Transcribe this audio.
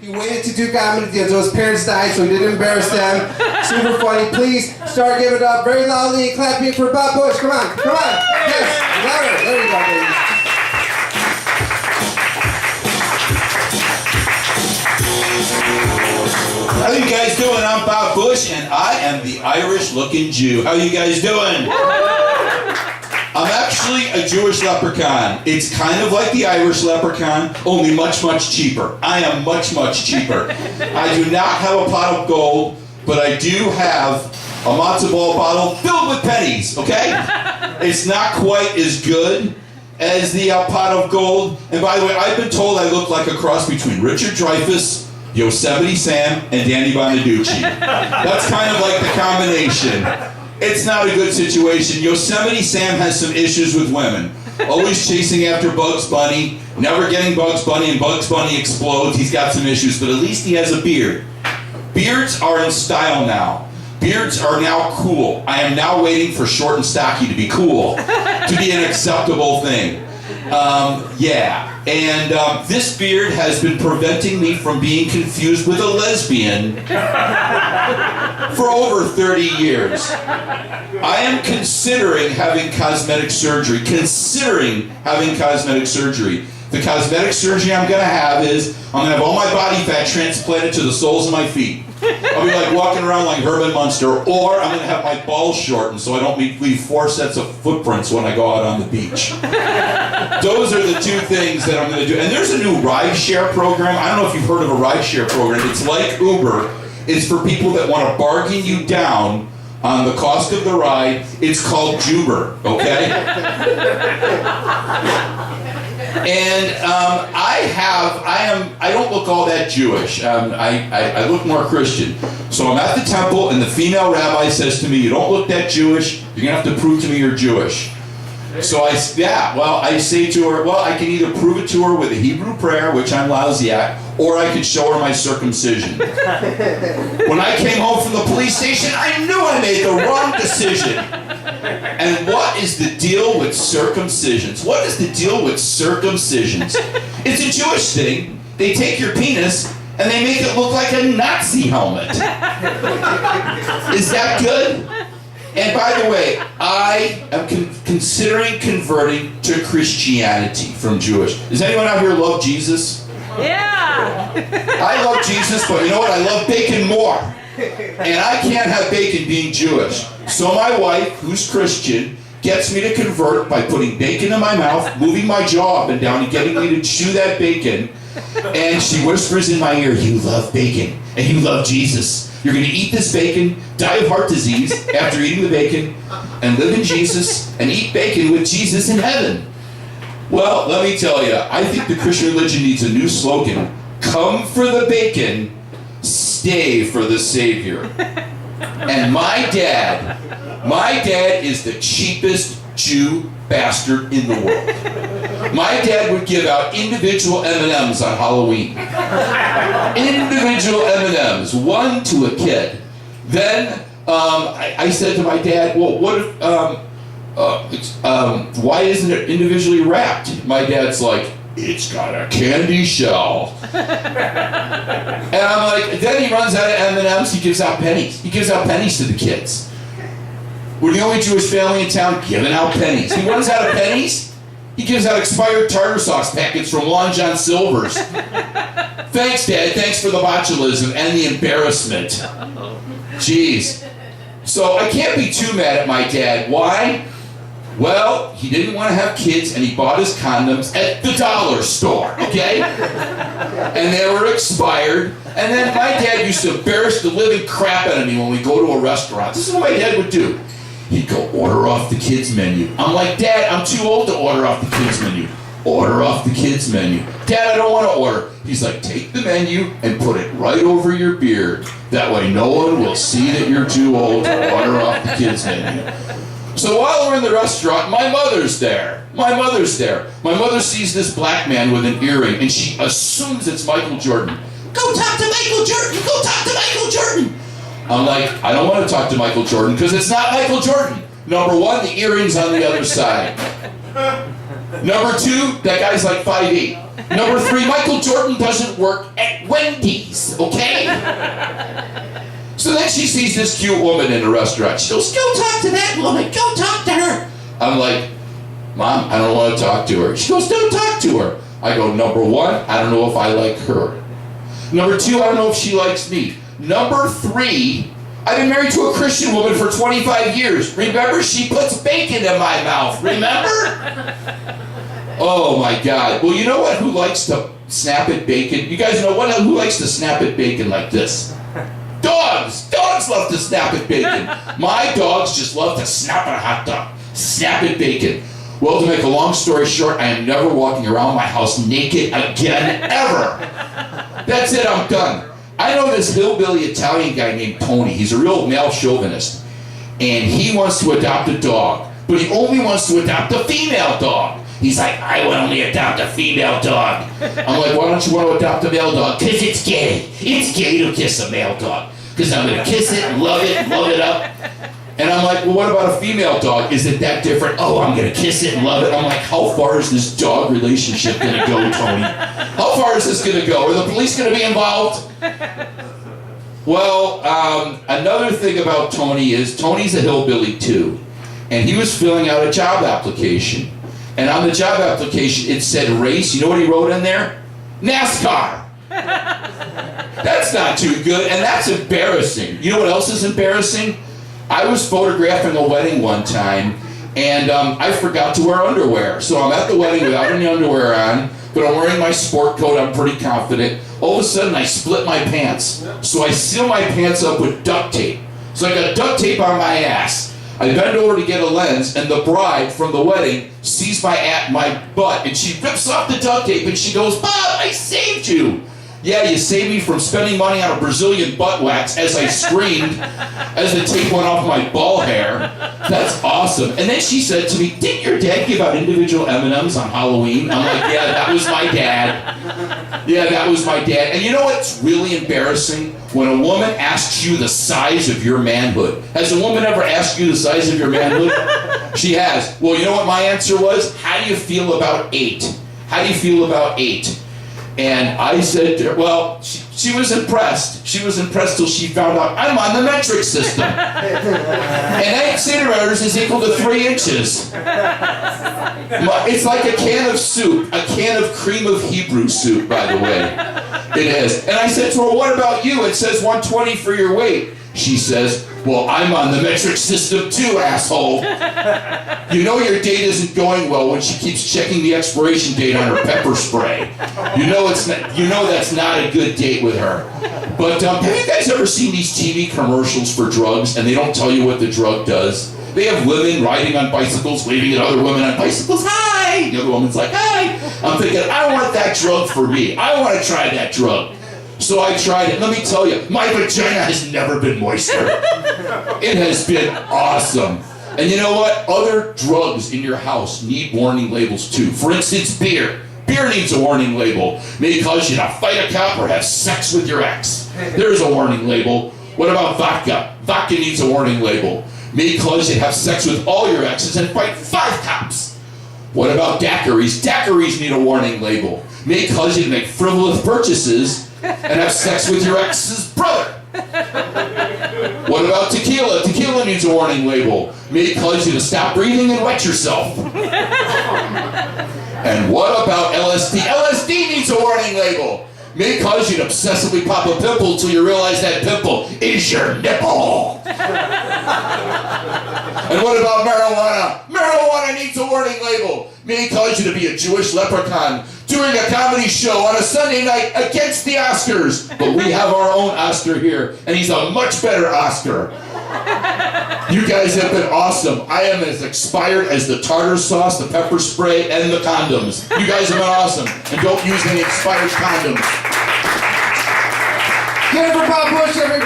He waited to do comedy until his parents died so he didn't embarrass them. Super funny. Please start giving it up very loudly and clapping for Bob Busch. Come on, come on. Yes, louder. There you go, baby. How you guys doing? I'm Bob Busch, and I am the Irish-looking Jew. How you guys doing? I'm actually a Jewish leprechaun. It's kind of like the Irish leprechaun, only much, much cheaper. I am much, much cheaper. I do not have a pot of gold, but I do have a matzo ball bottle filled with pennies, okay? It's not quite as good as the pot of gold. And by the way, I've been told I look like a cross between Richard Dreyfuss, Yosemite Sam, and Danny Bonaducci. That's kind of like the combination. It's not a good situation. Yosemite Sam has some issues with women. Always chasing after Bugs Bunny, never getting Bugs Bunny, and Bugs Bunny explodes. He's got some issues, but at least he has a beard. Beards are in style now. Beards are now cool. I am now waiting for short and stocky to be cool, to be an acceptable thing. This beard has been preventing me from being confused with a lesbian for over 30 years. I am considering having cosmetic surgery. The cosmetic surgery I'm going to have is I'm going to have all my body fat transplanted to the soles of my feet. I'll be like walking around like Herman Munster, or I'm going to have my balls shortened so I don't leave 4 sets of footprints when I go out on the beach. Those are the 2 things that I'm going to do. And there's a new ride-share program. I don't know if you've heard of a ride-share program. It's like Uber. It's for people that want to bargain you down on the cost of the ride. It's called Juber, okay? And I don't look all that Jewish. I look more Christian. So I'm at the temple, and the female rabbi says to me, "You don't look that Jewish. You're gonna have to prove to me you're Jewish." So I say to her, well, I can either prove it to her with a Hebrew prayer, which I'm lousy at, or I could show her my circumcision. When I came home from the police station, I knew I made the wrong decision. And what is the deal with circumcisions? What is the deal with circumcisions? It's a Jewish thing. They take your penis and they make it look like a Nazi helmet. Is that good? And by the way, I am considering converting to Christianity from Jewish. Does anyone out here love Jesus? Yeah! I love Jesus, but you know what? I love bacon more. And I can't have bacon being Jewish. So my wife, who's Christian, gets me to convert by putting bacon in my mouth, moving my jaw up and down, and getting me to chew that bacon. And she whispers in my ear, "You love bacon, and you love Jesus. You're going to eat this bacon, die of heart disease after eating the bacon, and live in Jesus, and eat bacon with Jesus in heaven." Well, let me tell you, I think the Christian religion needs a new slogan. Come for the bacon, stay for the Savior. And my dad is the cheapest Jew bastard in the world. My dad would give out individual M&Ms on Halloween. Individual M&Ms, one to a kid. Then I said to my dad, "Well, what if, why isn't it individually wrapped?" My dad's like, "It's got a candy shell." And I'm like, then he runs out of M&Ms, he gives out pennies. He gives out pennies to the kids. We're the only Jewish family in town giving out pennies. He runs out of pennies, he gives out expired tartar sauce packets from Long John Silver's. Thanks, Dad. Thanks for the botulism and the embarrassment. Jeez. So I can't be too mad at my dad. Why? Well, he didn't want to have kids, and he bought his condoms at the dollar store, okay? And they were expired. And then my dad used to embarrass the living crap out of me when we go to a restaurant. This is what my dad would do. He'd go, "Order off the kids' menu." I'm like, "Dad, I'm too old to order off the kids' menu." "Order off the kids' menu." "Dad, I don't want to order." He's like, "Take the menu and put it right over your beard. That way no one will see that you're too old to order off the kids' menu." So while we're in the restaurant, my mother's there. My mother sees this black man with an earring, and she assumes it's Michael Jordan. "Go talk to Michael Jordan! Go talk to Michael Jordan!" I'm like, I don't want to talk to Michael Jordan because it's not Michael Jordan. Number one, the earring's on the other side. Number two, that guy's like 5'8". Number three, Michael Jordan doesn't work at Wendy's. dogs, okay? So then she sees this cute woman in a restaurant. She goes, go talk to that woman. Go talk to her. I'm like, Mom, I don't want to talk to her. She goes, don't talk to her. I go, number one, I don't know if I like her. Number two, I don't know if she likes me. Number three, I've been married to a Christian woman for 25 years. Remember, she puts bacon in my mouth. Remember? Oh my God. Well, you know what? Who likes to snap at bacon? You guys know who likes to snap at bacon like this? Dogs! Dogs love to snap at bacon. My dogs just love to snap at a hot dog. Snap at bacon. Well, to make a long story short, I am never walking around my house naked again, ever. That's it, I'm done. I know this hillbilly Italian guy named Tony. He's a real male chauvinist. And he wants to adopt a dog. But he only wants to adopt a female dog. He's like, I will only adopt a female dog. I'm like, why don't you want to adopt a male dog? Because it's gay. It's gay to kiss a male dog. Because I'm going to kiss it and love it up. And I'm like, well, what about a female dog? Is it that different? Oh, I'm going to kiss it and love it. I'm like, how far is this dog relationship going to go, Tony? How far is this going to go? Are the police going to be involved? Well, another thing about Tony is Tony's a hillbilly too. And he was filling out a job application. And on the job application, it said race. You know what he wrote in there? NASCAR. That's not too good, and that's embarrassing. You know what else is embarrassing? I was photographing a wedding one time, and I forgot to wear underwear. So I'm at the wedding without any underwear on, but I'm wearing my sport coat. I'm pretty confident. All of a sudden, I split my pants. So I seal my pants up with duct tape. So I got duct tape on my ass. I bend over to get a lens, and the bride from the wedding sees my butt, and she rips off the duct tape, and she goes, Bob, I saved you. Yeah, you saved me from spending money on a Brazilian butt wax, as I screamed as the tape went off my ball hair. That's awesome. And then she said to me, didn't your dad give out individual M&Ms on Halloween? I'm like, yeah, that was my dad. Yeah, that was my dad. And you know what's really embarrassing? When a woman asks you the size of your manhood. Has a woman ever asked you the size of your manhood? She has. Well, you know what my answer was? How do you feel about 8? How do you feel about 8? And I said to her, well, she was impressed. She was impressed till she found out I'm on the metric system. And 8 centimeters is equal to 3 inches. It's like a can of soup, a can of cream of Hebrew soup, by the way. It is. And I said to her, what about you? It says 120 for your weight. She says, well, I'm on the metric system too, asshole. You know your date isn't going well when she keeps checking the expiration date on her pepper spray. You know that's not a good date with her. But have you guys ever seen these TV commercials for drugs and they don't tell you what the drug does? They have women riding on bicycles, waving at other women on bicycles. Hi! The other woman's like, hi! I'm thinking, I want that drug for me. I want to try that drug. So I tried it. Let me tell you, my vagina has never been moister. It has been awesome. And you know what? Other drugs in your house need warning labels too. For instance, beer. Beer needs a warning label. May cause you to fight a cop or have sex with your ex. There's a warning label. What about vodka? Vodka needs a warning label. May cause you to have sex with all your exes and fight 5 cops. What about daiquiris? Daiquiris need a warning label. May cause you to make frivolous purchases and have sex with your ex's brother. What about tequila? Tequila needs a warning label. May cause you to stop breathing and wet yourself. And what about LSD? LSD needs a warning label. May cause you to obsessively pop a pimple until you realize that pimple is your nipple. And what about marijuana? Marijuana needs a warning label. May cause you to be a Jewish leprechaun doing a comedy show on a Sunday night against the Oscars. But we have our own Oscar here, and he's a much better Oscar. You guys have been awesome. I am as expired as the tartar sauce, the pepper spray, and the condoms. You guys have been awesome. And don't use any expired condoms. Give it for Bob Busch, everybody.